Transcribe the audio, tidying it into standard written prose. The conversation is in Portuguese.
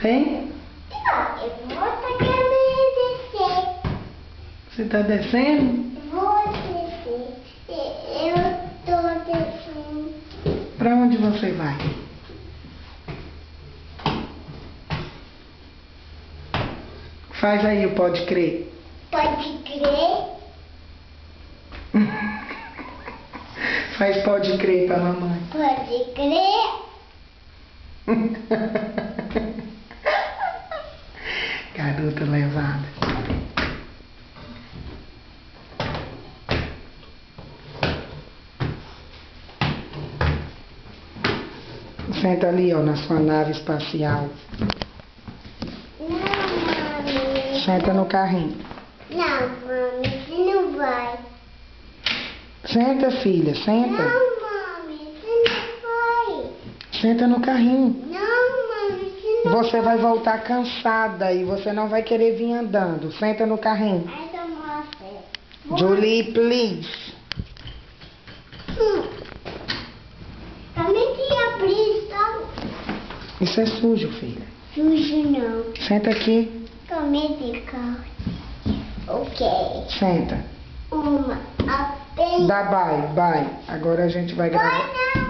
Vem. Eu vou descer. Você tá descendo? Vou descer. Eu tô descendo. Pra onde você vai? Faz aí o pode crer. Pode crer? Faz pode crer pra mamãe. Pode crer? Garota levada. Senta ali, ó, na sua nave espacial. Não, mami. Senta no carrinho. Não, mami, você não vai. Senta, filha, senta. Não, mami, você não vai. Senta no carrinho. Não, mami, você não Você vai voltar cansada e você não vai querer vir andando. Senta no carrinho. vai. Então, mostra. Julie, please. Também que abrir, tá? Isso é sujo, filha. Sujo não. Senta aqui. Também de carro. Ok. Senta. Uma, apenas. Dá bye, bye. Agora a gente vai gravar. Vai não.